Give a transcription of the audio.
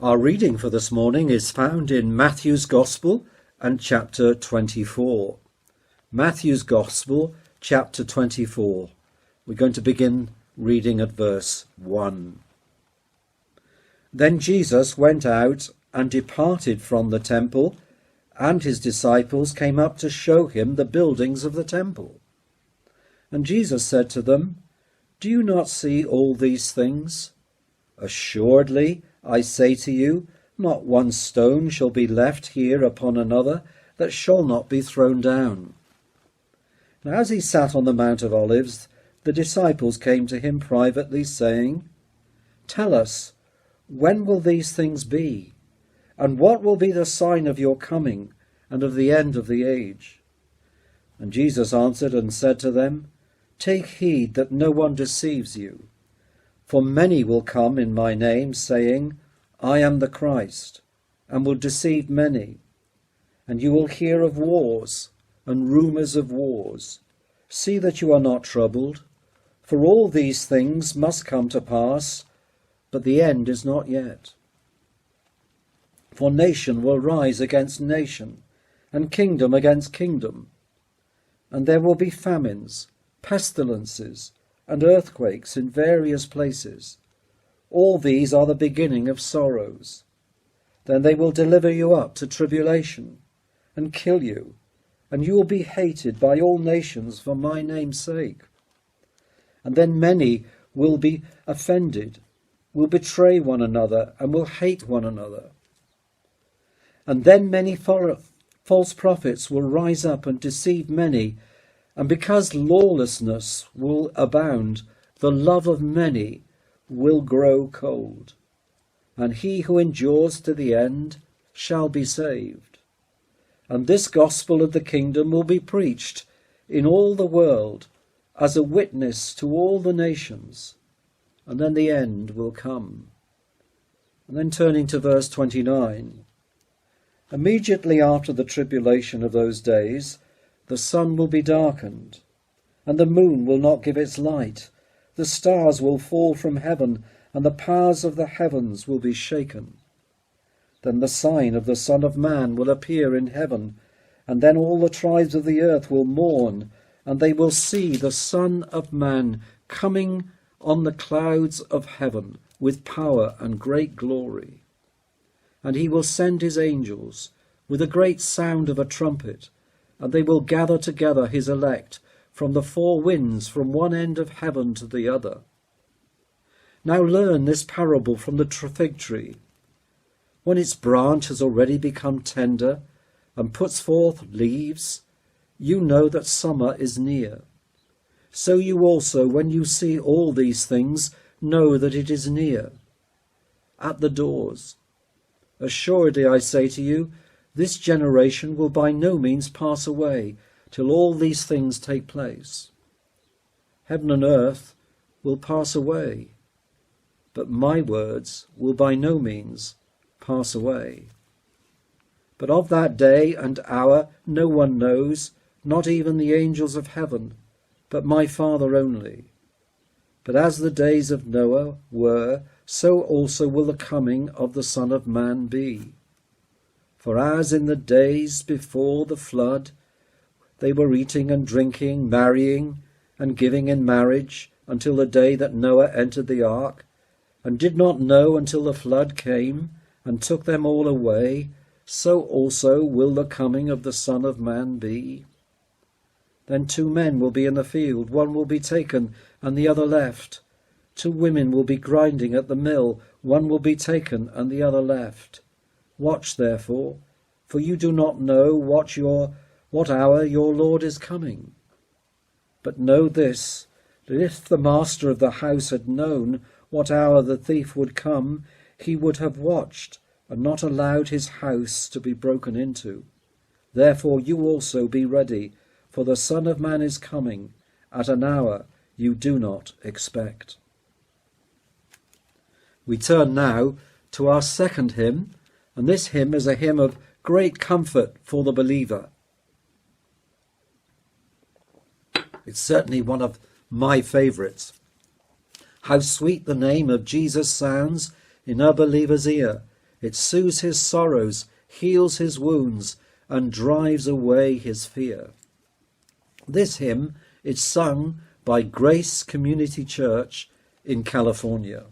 Our reading for this morning is found in Matthew's Gospel and chapter 24. Matthew's Gospel, chapter 24. We're going to begin reading at verse 1. Then Jesus went out and departed from the temple, and his disciples came up to show him the buildings of the temple. And Jesus said to them, "Do you not see all these things? Assuredly, I say to you, not one stone shall be left here upon another that shall not be thrown down." Now, as he sat on the Mount of Olives, the disciples came to him privately, saying, "Tell us, when will these things be? And what will be the sign of your coming and of the end of the age?" And Jesus answered and said to them, "Take heed that no one deceives you. For many will come in my name, saying, 'I am the Christ,' and will deceive many. And you will hear of wars and rumours of wars. See that you are not troubled, for all these things must come to pass, but the end is not yet. For nation will rise against nation, and kingdom against kingdom. And there will be famines, pestilences, and earthquakes in various places. All these are the beginning of sorrows. Then they will deliver you up to tribulation, and kill you, and you will be hated by all nations for my name's sake. And then many will be offended, will betray one another, and will hate one another. And then many false prophets will rise up and deceive many, and because lawlessness will abound, the love of many will grow cold. And he who endures to the end shall be saved. And this gospel of the kingdom will be preached in all the world as a witness to all the nations, and then the end will come." And then turning to verse 29, "Immediately after the tribulation of those days, the sun will be darkened, and the moon will not give its light. The stars will fall from heaven, and the powers of the heavens will be shaken. Then the sign of the Son of Man will appear in heaven, and then all the tribes of the earth will mourn, and they will see the Son of Man coming on the clouds of heaven with power and great glory. And he will send his angels with a great sound of a trumpet, and they will gather together his elect from the four winds, from one end of heaven to the other. Now learn this parable from the fig tree. When its branch has already become tender and puts forth leaves, you know that summer is near. So you also, when you see all these things, know that it is near, at the doors. Assuredly, I say to you, this generation will by no means pass away till all these things take place. Heaven and earth will pass away, but my words will by no means pass away. But of that day and hour no one knows, not even the angels of heaven, but my Father only. But as the days of Noah were, so also will the coming of the Son of Man be. For as in the days before the flood, they were eating and drinking, marrying and giving in marriage, until the day that Noah entered the ark, and did not know until the flood came and took them all away, so also will the coming of the Son of Man be. Then 2 men will be in the field, one will be taken and the other left. 2 women will be grinding at the mill, one will be taken and the other left. Watch therefore, for you do not know what hour your Lord is coming. But know this, that if the master of the house had known what hour the thief would come, he would have watched and not allowed his house to be broken into. Therefore you also be ready, for the Son of Man is coming at an hour you do not expect." We turn now to our second hymn, and this hymn is a hymn of great comfort for the believer. It's certainly one of my favourites. How sweet the name of Jesus sounds in a believer's ear, It soothes his sorrows, heals his wounds, and drives away his fear. This hymn is sung by Grace Community Church in California.